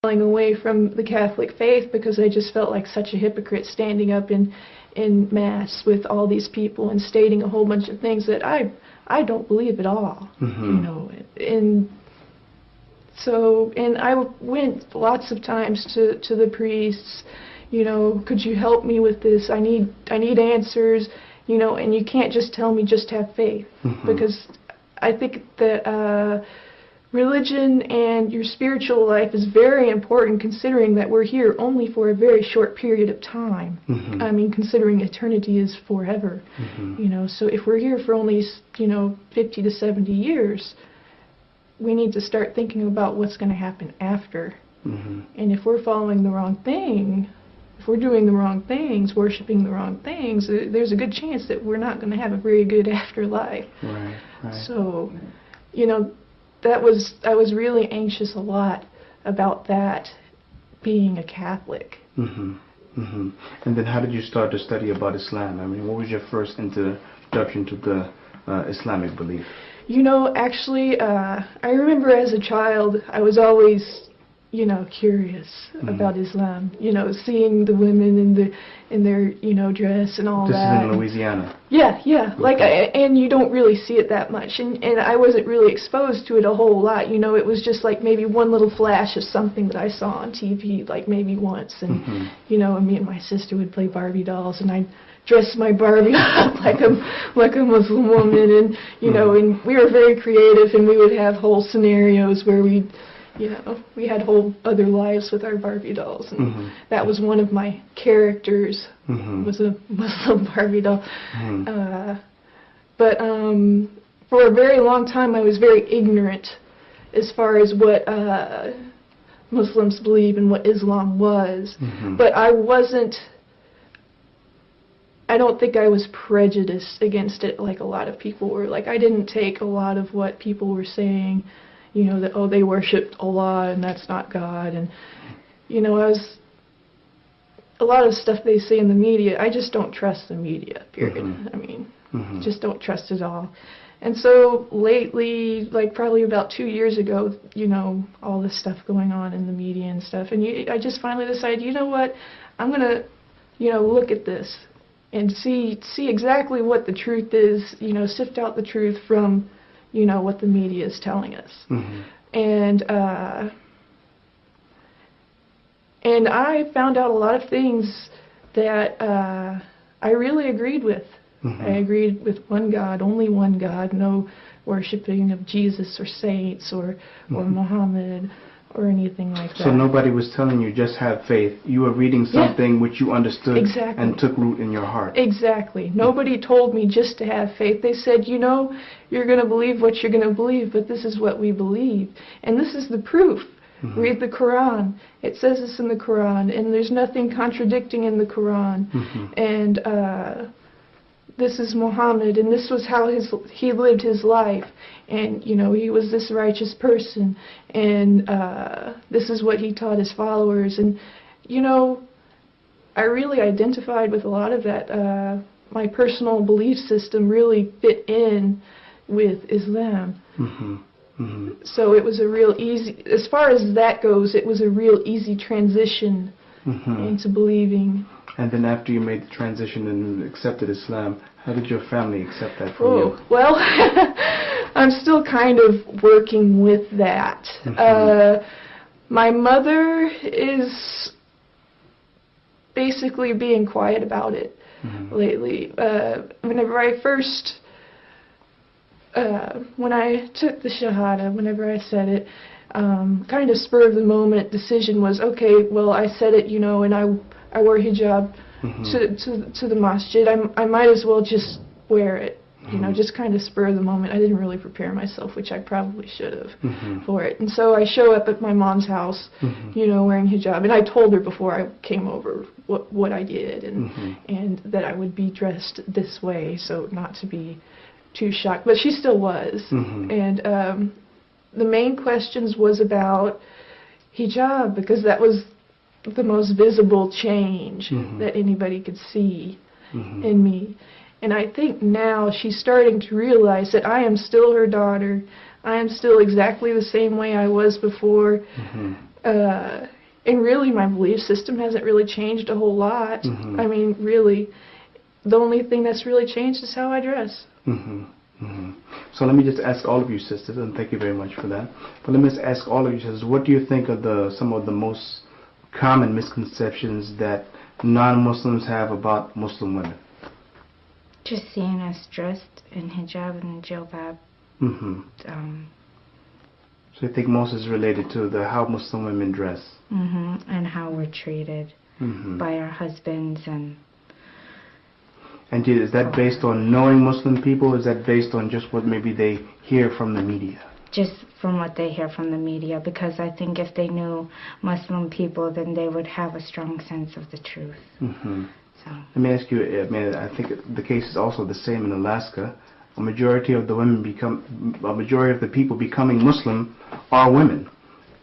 away from the Catholic faith because I just felt like such a hypocrite standing up in Mass with all these people and stating a whole bunch of things that I don't believe at all, Mm-hmm. you know. And so, and I went lots of times to the priests, you know, could you help me with this? I need answers, you know, and you can't just tell me just have faith, Mm-hmm. because I think that religion and your spiritual life is very important, considering that we're here only for a very short period of time. Mm-hmm. I mean, considering eternity is forever, Mm-hmm. you know, so if we're here for only, you know, 50 to 70 years, we need to start thinking about what's going to happen after. Mm-hmm. And if we're following the wrong thing, if we're doing the wrong things, worshiping the wrong things, there's a good chance that we're not going to have a very good afterlife. Right, right. So, you know, I was really anxious a lot about that, being a Catholic. Mm-hmm. Mm-hmm. And then how did you start to study about Islam? I mean, what was your first introduction to the Islamic belief? You know, actually, I remember as a child, I was always, you know, curious about Islam. You know, seeing the women in their, you know, dress and all This that. is in Louisiana. Yeah, yeah. Okay. Like, and you don't really see it that much. And I wasn't really exposed to it a whole lot. You know, it was just like maybe one little flash of something that I saw on TV, like maybe once. And, you know, and me and my sister would play Barbie dolls, and I'd dress my Barbie up like a Muslim woman. And, you know, and we were very creative, and we would have whole scenarios where we'd, you know, we had whole other lives with our Barbie dolls, and that was one of my characters, was a Muslim Barbie doll. But for a very long time I was very ignorant as far as what Muslims believe and what Islam was. But I don't think I was prejudiced against it like a lot of people were. Like, I didn't take a lot of what people were saying, you know, that, oh, they worshipped Allah and that's not God. And, you know, a lot of stuff they say in the media, I just don't trust the media, period. I mean, just don't trust it all. And so lately, like probably about 2 years ago, you know, all this stuff going on in the media and stuff, and I just finally decided, you know what, I'm going to, you know, look at this and see exactly what the truth is, you know, sift out the truth from, you know, what the media is telling us. And I found out a lot of things that I really agreed with. I agreed with one God, only one God, no worshiping of Jesus or saints or Muhammad or anything like that. So nobody was telling you just have faith. You were reading something which you understood and took root in your heart. Exactly. Nobody told me just to have faith. They said, you know, you're going to believe what you're going to believe, but this is what we believe. And this is the proof. Read the Quran. It says this in the Quran, and there's nothing contradicting in the Quran. And this is Muhammad, and this was how he lived his life. And, you know, he was this righteous person, and this is what he taught his followers. And, you know, I really identified with a lot of that. My personal belief system really fit in with Islam. So it was a real easy, as far as that goes, it was a real easy transition into believing. And then after you made the transition and accepted Islam, how did your family accept that from you? Well, I'm still kind of working with that. My mother is basically being quiet about it lately. Whenever I first, when I took the Shahada, whenever I said it, kind of spur of the moment decision was, okay, well, I said it, you know, and I wore hijab to the masjid. I might as well just wear it, you know, just kind of spur of the moment. I didn't really prepare myself, which I probably should have for it. And so I show up at my mom's house, you know, wearing hijab. And I told her before I came over what I did and that I would be dressed this way, so not to be too shocked. But she still was. And the main questions was about hijab, because that was the most visible change that anybody could see in me. And I think now she's starting to realize that I am still her daughter. I am still exactly the same way I was before. And really, my belief system hasn't really changed a whole lot. Mhm. I mean, really, the only thing that's really changed is how I dress. Hmm. Hmm. So let me just ask all of you sisters, and thank you very much for that. But let me just ask all of you sisters, what do you think are some of the most common misconceptions that non-Muslims have about Muslim women? Just seeing us dressed in hijab and jilbab. Hmm. Um, So you think most is related to how Muslim women dress? and how we're treated Hmm. by our husbands and And is that based on knowing Muslim people? Or is that based on just what maybe they hear from the media? just from what they hear from the media, because I think if they knew Muslim people, then they would have a strong sense of the truth. Hmm. So Let me ask you, I think the case is also the same in Alaska. A majority of the people becoming Muslim are women.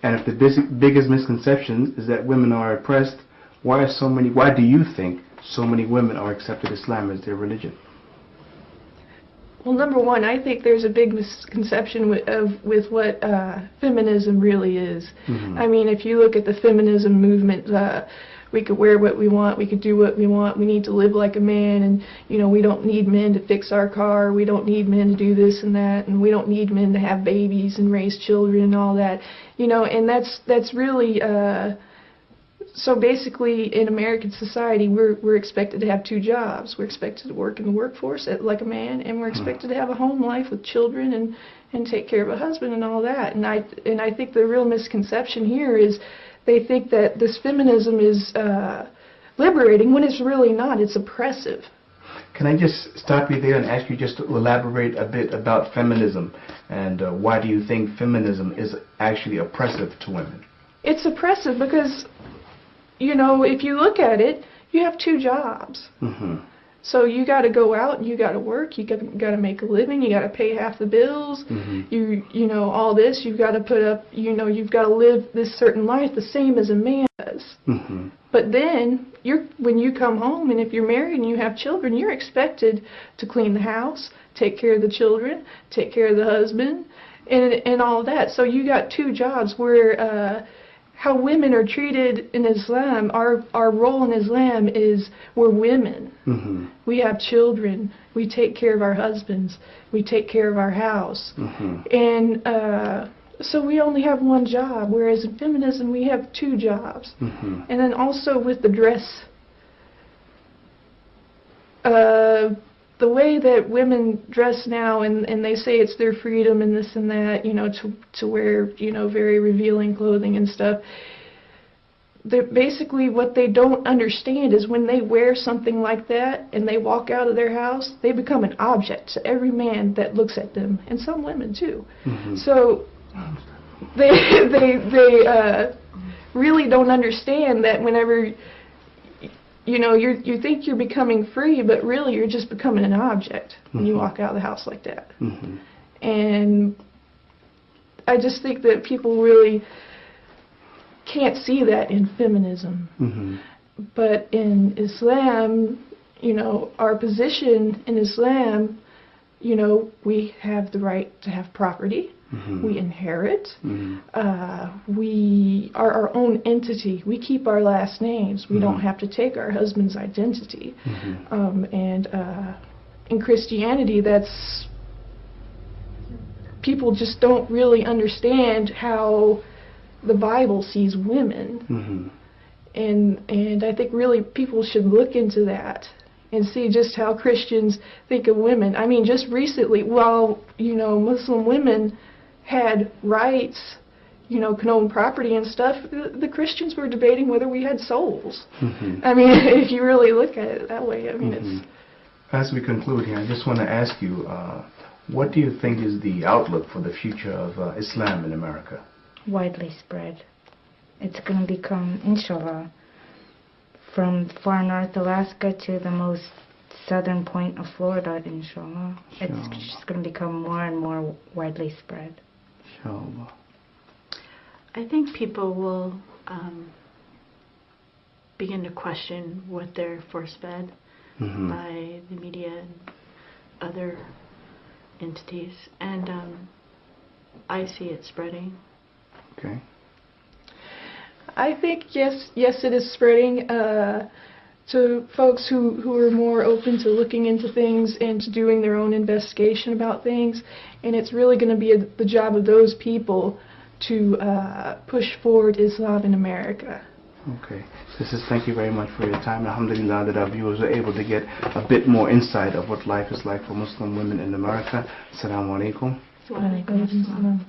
And if the biggest misconception is that women are oppressed, why do you think so many women are accepted Islam as their religion? Well, number one, I think there's a big misconception with what feminism really is. Mhm. I mean, if you look at the feminism movement, we could wear what we want, we could do what we want, we need to live like a man, and, you know, we don't need men to fix our car, we don't need men to do this and that, and we don't need men to have babies and raise children and all that. You know, and that's really... So basically, in American society, we're expected to have two jobs. We're expected to work in the workforce like a man, and we're expected to have a home life with children and take care of a husband and all that. And I think the real misconception here is they think that this feminism is liberating when it's really not. It's oppressive. Can I just stop you there and ask you just to elaborate a bit about feminism and why do you think feminism is actually oppressive to women? It's oppressive because, you know, if you look at it, you have two jobs. Mm-hmm. So you got to go out and you got to work. You got to make a living. You got to pay half the bills. Mm-hmm. You know all this. You've got to put up. You know you've got to live this certain life the same as a man does. Mm-hmm. But then when you come home and if you're married and you have children, you're expected to clean the house, take care of the children, take care of the husband, and all that. So you got two jobs where. How women are treated in Islam, our role in Islam is we're women. Mm-hmm. We have children. We take care of our husbands. We take care of our house. Mm-hmm. And so we only have one job, whereas in feminism we have two jobs. Mm-hmm. And then also with the dress, the way that women dress now, and they say it's their freedom and this and that, you know, to wear, you know, very revealing clothing and stuff. Basically what they don't understand is when they wear something like that and they walk out of their house, they become an object to every man that looks at them, and some women too. Mm-hmm. So they really don't understand that whenever you know, you think you're becoming free, but really you're just becoming an object when you walk out of the house like that. Mm-hmm. And I just think that people really can't see that in feminism. Mm-hmm. But in Islam, you know, our position in Islam, you know, we have the right to have property. Mm-hmm. We inherit. Mm-hmm. We are our own entity. We keep our last names. We don't have to take our husband's identity. Mm-hmm. And in Christianity, people just don't really understand how the Bible sees women. Mm-hmm. And I think really people should look into that and see just how Christians think of women. I mean, just recently, while, you know, Muslim women had rights, you know, can own property and stuff, the Christians were debating whether we had souls. Mm-hmm. I mean, if you really look at it that way, I mean, it's... As we conclude here, I just want to ask you, what do you think is the outlook for the future of Islam in America? widely spread. It's going to become, inshallah, from far north Alaska to the most southern point of Florida, inshallah. It's just going to become more and more widely spread. Inshallah. I think people will begin to question what they're force-fed by the media and other entities, and I see it spreading. Okay. I think yes, it is spreading to folks who are more open to looking into things and to doing their own investigation about things. And it's really going to be the job of those people to push forward Islam in America. Okay. Sisters, thank you very much for your time. Alhamdulillah that our viewers were able to get a bit more insight of what life is like for Muslim women in America. Assalamu alaikum. Wa alaikum assalam.